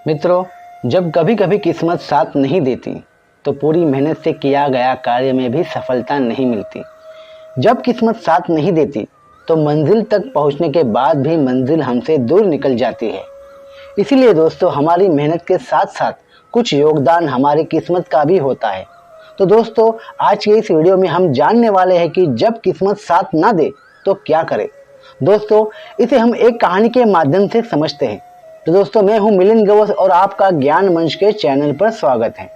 मित्रों, जब कभी कभी किस्मत साथ नहीं देती तो पूरी मेहनत से किया गया कार्य में भी सफलता नहीं मिलती। जब किस्मत साथ नहीं देती तो मंजिल तक पहुंचने के बाद भी मंजिल हमसे दूर निकल जाती है। इसीलिए दोस्तों, हमारी मेहनत के साथ साथ कुछ योगदान हमारी किस्मत का भी होता है। तो दोस्तों, आज के इस वीडियो में हम जानने वाले हैं कि जब किस्मत साथ ना दे तो क्या करें। दोस्तों, इसे हम एक कहानी के माध्यम से समझते हैं। तो दोस्तों, मैं हूं मिलिंद गवस और आपका ज्ञान मंच के चैनल पर स्वागत है।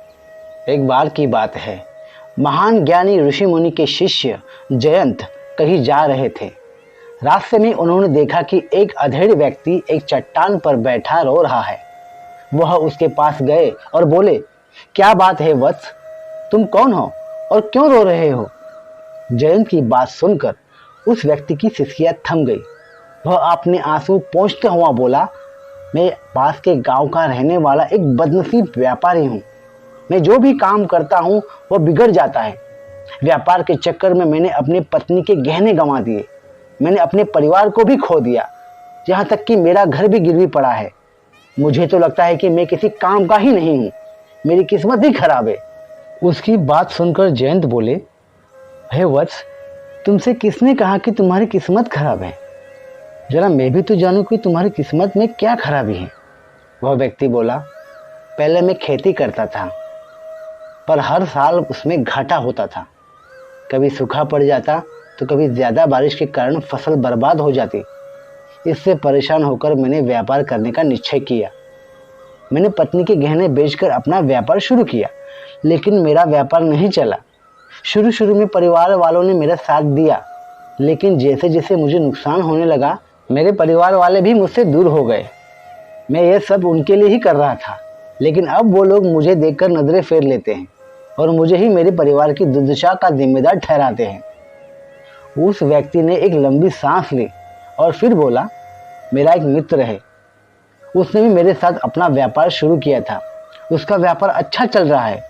एक बार की बात है, महान ज्ञानी ऋषि मुनि के शिष्य जयंत कहीं जा रहे थे। रास्ते में उन्होंने देखा कि एक अधेड़ व्यक्ति एक चट्टान पर बैठा रो रहा है। वह उसके पास गए और बोले, क्या बात है वत्स, तुम कौन हो और क्यों रो रहे हो? जयंत की बात सुनकर उस व्यक्ति की सिसकियां थम गई। वह अपने आंसू पोंछते हुआ बोला, मैं पास के गांव का रहने वाला एक बदनसीब व्यापारी हूँ। मैं जो भी काम करता हूँ वह बिगड़ जाता है। व्यापार के चक्कर में मैंने अपनी पत्नी के गहने गंवा दिए। मैंने अपने परिवार को भी खो दिया, यहाँ तक कि मेरा घर भी गिरवी पड़ा है। मुझे तो लगता है कि मैं किसी काम का ही नहीं हूँ, मेरी किस्मत ही खराब है। उसकी बात सुनकर जयंत बोले, हे वत्स, तुमसे किसने कहा कि तुम्हारी किस्मत खराब है? जरा मैं भी तो जानूं कि तुम्हारी किस्मत में क्या खराबी है। वह व्यक्ति बोला, पहले मैं खेती करता था, पर हर साल उसमें घाटा होता था। कभी सूखा पड़ जाता तो कभी ज़्यादा बारिश के कारण फसल बर्बाद हो जाती। इससे परेशान होकर मैंने व्यापार करने का निश्चय किया। मैंने पत्नी के गहने बेचकर अपना व्यापार शुरू किया, लेकिन मेरा व्यापार नहीं चला। शुरू में परिवार वालों ने मेरा साथ दिया, लेकिन जैसे जैसे मुझे नुकसान होने लगा, मेरे परिवार वाले भी मुझसे दूर हो गए। मैं ये सब उनके लिए ही कर रहा था, लेकिन अब वो लोग मुझे देखकर नजरें फेर लेते हैं और मुझे ही मेरे परिवार की दुर्दशा का जिम्मेदार ठहराते हैं। उस व्यक्ति ने एक लंबी सांस ली और फिर बोला, मेरा एक मित्र है, उसने भी मेरे साथ अपना व्यापार शुरू किया था। उसका व्यापार अच्छा चल रहा है।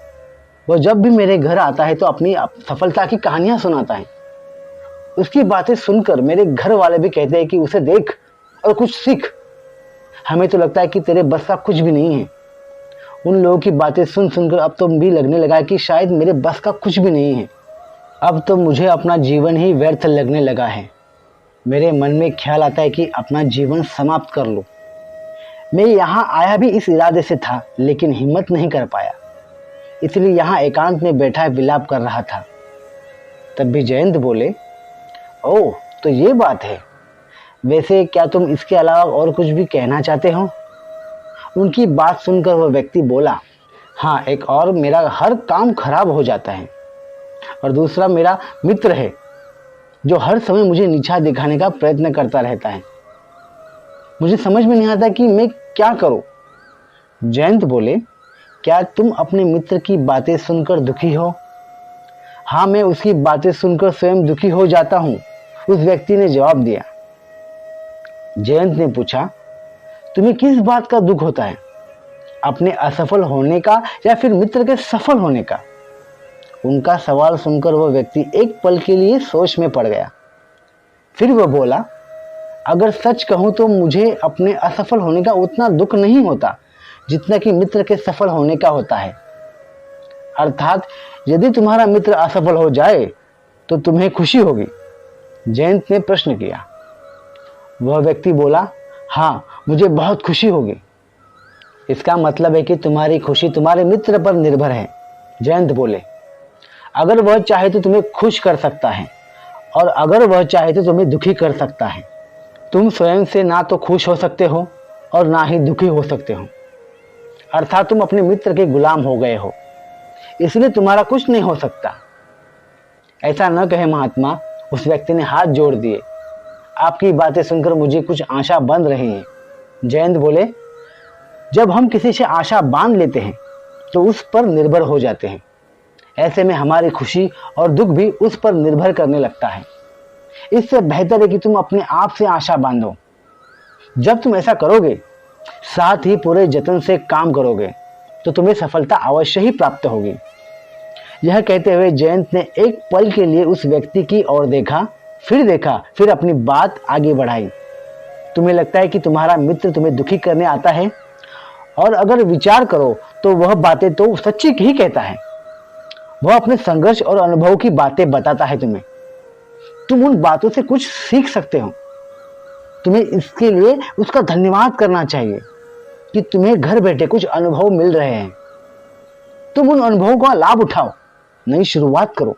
वो जब भी मेरे घर आता है तो अपनी सफलता की कहानियां सुनाता है। उसकी बातें सुनकर मेरे घर वाले भी कहते हैं कि उसे देख और कुछ सीख। हमें तो लगता है कि तेरे बस का कुछ भी नहीं है। उन लोगों की बातें सुनकर अब तो भी लगने लगा कि शायद मेरे बस का कुछ भी नहीं है। अब तो मुझे अपना जीवन ही व्यर्थ लगने लगा है। मेरे मन में ख्याल आता है कि अपना जीवन समाप्त कर लूं। मैं यहाँ आया भी इस इरादे से था, लेकिन हिम्मत नहीं कर पाया, इसलिए यहाँ एकांत में बैठा विलाप कर रहा था। तब भी जयंत बोले, ओह, तो ये बात है। वैसे क्या तुम इसके अलावा और कुछ भी कहना चाहते हो? उनकी बात सुनकर वह व्यक्ति बोला, हाँ, एक और, मेरा हर काम खराब हो जाता है। और दूसरा, मेरा मित्र है जो हर समय मुझे नीचा दिखाने का प्रयत्न करता रहता है। मुझे समझ में नहीं आता कि मैं क्या करूं। जयंत बोले, क्या तुम अपने मित्र की बातें सुनकर दुखी हो? हाँ, मैं उसकी बातें सुनकर स्वयं दुखी हो जाता हूँ, उस व्यक्ति ने जवाब दिया। जयंत ने पूछा, तुम्हें किस बात का दुख होता है? अपने असफल होने का या फिर मित्र के सफल होने का? उनका सवाल सुनकर वह व्यक्ति एक पल के लिए सोच में पड़ गया। फिर वह बोला, अगर सच कहूं तो मुझे अपने असफल होने का उतना दुख नहीं होता जितना कि मित्र के सफल होने का होता है। अर्थात यदि तुम्हारा मित्र असफल हो जाए तो तुम्हें खुशी होगी? जयंत ने प्रश्न किया। वह व्यक्ति बोला, हाँ, मुझे बहुत खुशी होगी। इसका मतलब है कि तुम्हारी खुशी तुम्हारे मित्र पर निर्भर है। जयंत बोले, अगर वह चाहे तो तुम्हें खुश कर सकता है और अगर वह चाहे तो तुम्हें दुखी कर सकता है। तुम स्वयं से ना तो खुश हो सकते हो और ना ही दुखी हो सकते हो। अर्थात तुम अपने मित्र के गुलाम हो गए हो, इसलिए तुम्हारा कुछ नहीं हो सकता। ऐसा न कहे महात्मा, उस व्यक्ति ने हाथ जोड़ दिए। आपकी बातें सुनकर मुझे कुछ आशा बंध रही है। जयंत बोले, जब हम किसी से आशा बांध लेते हैं तो उस पर निर्भर हो जाते हैं। ऐसे में हमारी खुशी और दुख भी उस पर निर्भर करने लगता है। इससे बेहतर है कि तुम अपने आप से आशा बांधो। जब तुम ऐसा करोगे, साथ ही पूरे जतन से काम करोगे, तो तुम्हें सफलता अवश्य ही प्राप्त होगी। यह कहते हुए जयंत ने एक पल के लिए उस व्यक्ति की ओर देखा, फिर अपनी बात आगे बढ़ाई। तुम्हें लगता है कि तुम्हारा मित्र तुम्हें दुखी करने आता है और अगर विचार करो तो वह बातें तो सच्ची ही कहता है। वह अपने संघर्ष और अनुभव की बातें बताता है तुम्हें। तुम उन बातों से कुछ सीख सकते हो। तुम्हें इसके लिए उसका धन्यवाद करना चाहिए कि तुम्हें घर बैठे कुछ अनुभव मिल रहे हैं। तुम उन अनुभवों का लाभ उठाओ, नई शुरुआत करो,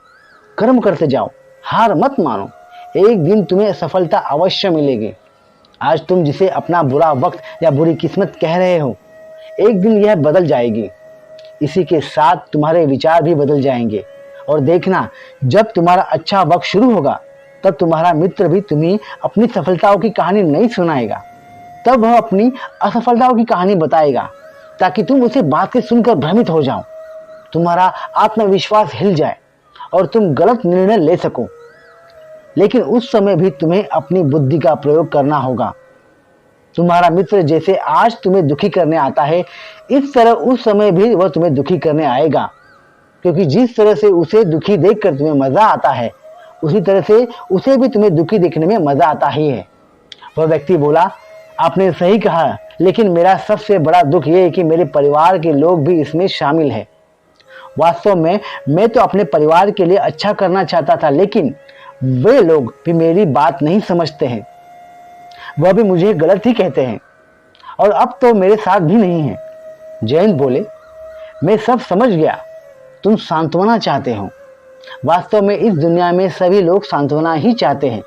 कर्म करते जाओ, हार मत मानो। एक दिन तुम्हें सफलता अवश्य मिलेगी। आज तुम जिसे अपना बुरा वक्त या बुरी किस्मत कह रहे हो, एक दिन यह बदल जाएगी। इसी के साथ तुम्हारे विचार भी बदल जाएंगे। और देखना, जब तुम्हारा अच्छा वक्त शुरू होगा तब तुम्हारा मित्र भी तुम्हें अपनी सफलताओं की कहानी नहीं सुनाएगा। तब वह अपनी असफलताओं की कहानी बताएगा ताकि तुम उसे बात के सुनकर भ्रमित हो जाओ, तुम्हारा आत्मविश्वास हिल जाए और तुम गलत निर्णय ले सको। लेकिन उस समय भी तुम्हें अपनी बुद्धि का प्रयोग करना होगा। तुम्हारा मित्र जैसे आज तुम्हें दुखी करने आता है, इस तरह उस समय भी वह तुम्हें दुखी करने आएगा। क्योंकि जिस तरह से उसे दुखी देखकर तुम्हें मजा आता है, उसी तरह से उसे भी तुम्हें दुखी देखने में मजा आता ही है। वह व्यक्ति बोला, आपने सही कहा, लेकिन मेरा सबसे बड़ा दुख यह है कि मेरे परिवार के लोग भी इसमें शामिल है। वास्तव में मैं तो अपने परिवार के लिए अच्छा करना चाहता था, लेकिन वे लोग भी मेरी बात नहीं समझते हैं। वह भी मुझे गलत ही कहते हैं और अब तो मेरे साथ भी नहीं है। जयंत बोले, मैं सब समझ गया। तुम सांत्वना चाहते हो। वास्तव में इस दुनिया में सभी लोग सांत्वना ही चाहते हैं।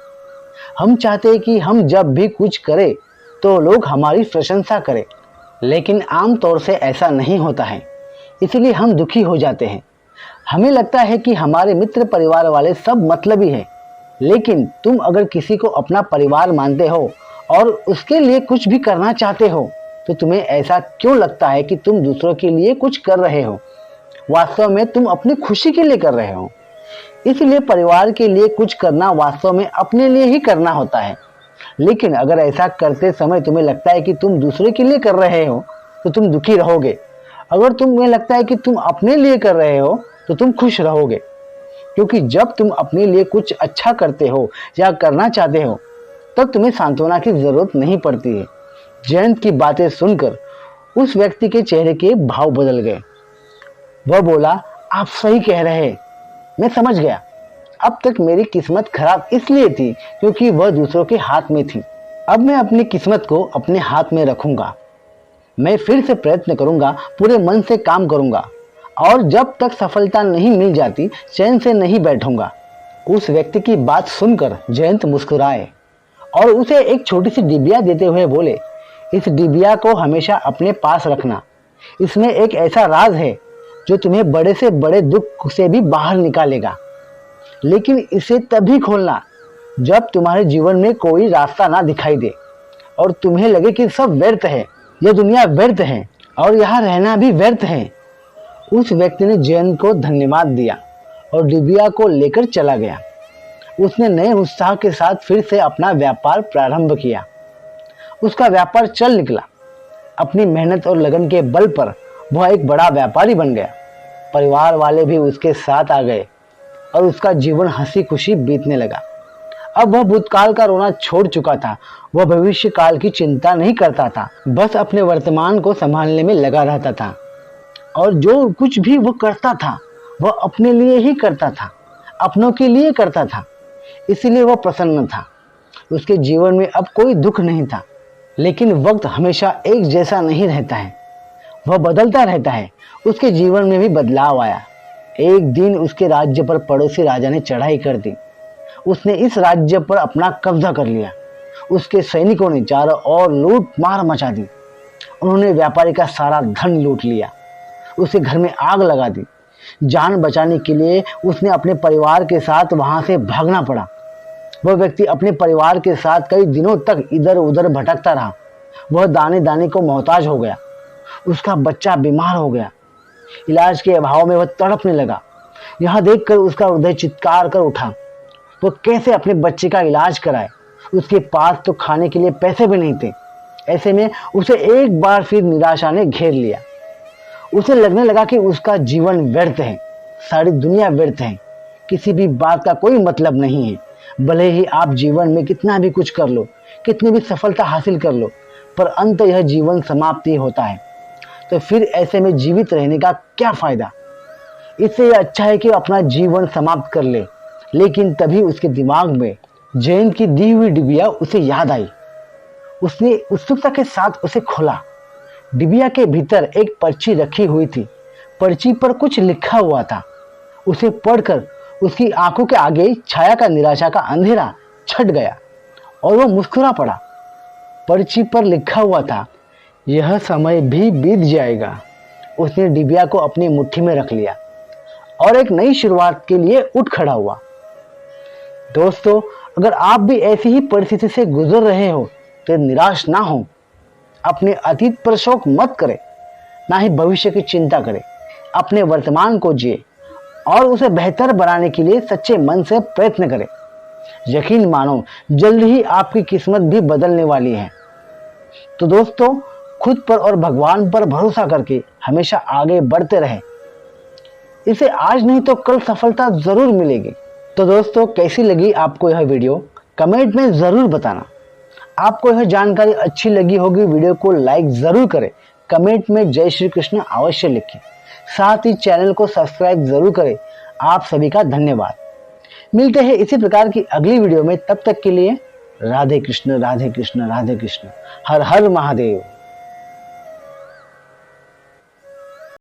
हम चाहते हैं कि हम जब भी कुछ करें तो लोग हमारी प्रशंसा करें, लेकिन आमतौर से ऐसा नहीं होता है। इसलिए हम दुखी हो जाते हैं। हमें लगता है कि हमारे मित्र परिवार वाले सब मतलबी हैं। लेकिन तुम अगर किसी को अपना परिवार मानते हो और उसके लिए कुछ भी करना चाहते हो, तो तुम्हें ऐसा क्यों लगता है कि तुम दूसरों के लिए कुछ कर रहे हो? वास्तव में तुम अपनी खुशी के लिए कर रहे हो। इसलिए परिवार के लिए कुछ करना वास्तव में अपने लिए ही करना होता है। लेकिन अगर ऐसा करते समय तुम्हें लगता है कि तुम दूसरे के लिए कर रहे हो, तो तुम दुखी रहोगे। अगर तुम्हें लगता है कि तुम अपने लिए कर रहे हो, तो तुम खुश रहोगे। क्योंकि जब तुम अपने लिए कुछ अच्छा करते हो या करना चाहते हो, तब तुम्हें सांत्वना की जरूरत नहीं पड़ती है। जयंत की बातें सुनकर उस व्यक्ति के चेहरे के भाव बदल गए। वह बोला, आप सही कह रहे हैं, मैं समझ गया। अब तक मेरी किस्मत खराब इसलिए थी क्योंकि वह दूसरों के हाथ में थी। अब मैं अपनी किस्मत को अपने हाथ में रखूंगा। मैं फिर से प्रयत्न करूंगा, पूरे मन से काम करूंगा और जब तक सफलता नहीं मिल जाती चैन से नहीं बैठूंगा। उस व्यक्ति की बात सुनकर जयंत मुस्कुराए और उसे एक छोटी सी डिबिया देते हुए बोले, इस डिबिया को हमेशा अपने पास रखना। इसमें एक ऐसा राज है जो तुम्हें बड़े से बड़े दुख से भी बाहर निकालेगा। लेकिन इसे तभी खोलना जब तुम्हारे जीवन में कोई रास्ता ना दिखाई दे और तुम्हें लगे कि सब व्यर्थ है, यह दुनिया व्यर्थ है और यहाँ रहना भी व्यर्थ है। उस व्यक्ति ने जयंत को धन्यवाद दिया और डिबिया को लेकर चला गया। उसने नए उत्साह के साथ फिर से अपना व्यापार प्रारंभ किया। उसका व्यापार चल निकला। अपनी मेहनत और लगन के बल पर वह एक बड़ा व्यापारी बन गया। परिवार वाले भी उसके साथ आ गए और उसका जीवन हंसी खुशी बीतने लगा। अब वह भूतकाल का रोना छोड़ चुका था। वह भविष्य काल की चिंता नहीं करता था, बस अपने वर्तमान को संभालने में लगा रहता था। और जो कुछ भी वह करता था वह अपने लिए ही करता था, अपनों के लिए करता था। इसलिए वह प्रसन्न था। उसके जीवन में अब कोई दुख नहीं था। लेकिन वक्त हमेशा एक जैसा नहीं रहता है, वह बदलता रहता है। उसके जीवन में भी बदलाव आया। एक दिन उसके राज्य पर पड़ोसी राजा ने चढ़ाई कर दी। उसने इस राज्य पर अपना कब्जा कर लिया। उसके सैनिकों ने चारों ओर लूट मार मचा दी। उन्होंने व्यापारी का सारा धन लूट लिया। उसे घर में आग लगा दी। जान बचाने के लिए उसने अपने परिवार के साथ वहां से भागना पड़ा। वह व्यक्ति अपने परिवार के साथ कई दिनों तक इधर उधर भटकता रहा। वह दाने दाने को मोहताज हो गया। उसका बच्चा बीमार हो गया। इलाज के अभाव में वह तड़पने लगा। यहाँ देखकर उसका हृदय चित्कार कर उठा। वह कैसे अपने बच्चे का इलाज कराए? उसके पास तो खाने के लिए पैसे भी नहीं थे। ऐसे में उसे एक बार फिर निराशा ने घेर लिया। उसे लगने लगा कि उसका जीवन व्यर्थ है, सारी दुनिया व्यर्थ है, किसी भी बात का कोई मतलब नहीं है। भले ही आप जीवन में कितना भी कुछ कर लो, कितनी भी सफलता हासिल कर लो, पर अंत यह जीवन समाप्ति होता है। तो फिर ऐसे में जीवित रहने का क्या फायदा। इससे यह अच्छा है कि वो अपना जीवन समाप्त कर ले। लेकिन तभी उसके दिमाग में जयंत की दी हुई डिबिया उसे याद आई। उसने उत्सुकता के साथ उसे खोला। डिबिया के भीतर एक पर्ची रखी हुई थी। पर्ची पर कुछ लिखा हुआ था। उसे पढ़कर उसकी आंखों के आगे छाया का निराशा का अंधेरा छट गया और वो मुस्कुरा पड़ा। पर्ची पर लिखा हुआ था, यह समय भी बीत जाएगा। उसने डिबिया को अपनी मुट्ठी में रख लिया और एक नई शुरुआत के लिए उठ खड़ा हुआ। दोस्तों, अगर आप भी ऐसी ही परिस्थिति से गुजर रहे हो तो निराश ना हो। अपने अतीत पर शोक मत करें, ना ही भविष्य की चिंता करें। अपने वर्तमान को जिए और उसे बेहतर बनाने के लिए सच्चे मन से प्रयत्न करें। यकीन मानो, जल्द ही आपकी किस्मत भी बदलने वाली है। तो दोस्तों, खुद पर और भगवान पर भरोसा करके हमेशा आगे बढ़ते रहें। इसे आज नहीं तो कल सफलता जरूर मिलेगी। तो दोस्तों, कैसी लगी आपको यह वीडियो कमेंट में जरूर बताना। आपको यह जानकारी अच्छी लगी होगी, वीडियो को लाइक जरूर करें। कमेंट में जय श्री कृष्ण अवश्य लिखें। साथ ही चैनल को सब्सक्राइब जरूर करें। आप सभी का धन्यवाद। मिलते हैं इसी प्रकार की अगली वीडियो में। तब तक के लिए राधे कृष्ण राधे कृष्ण राधे कृष्ण। हर हर महादेव।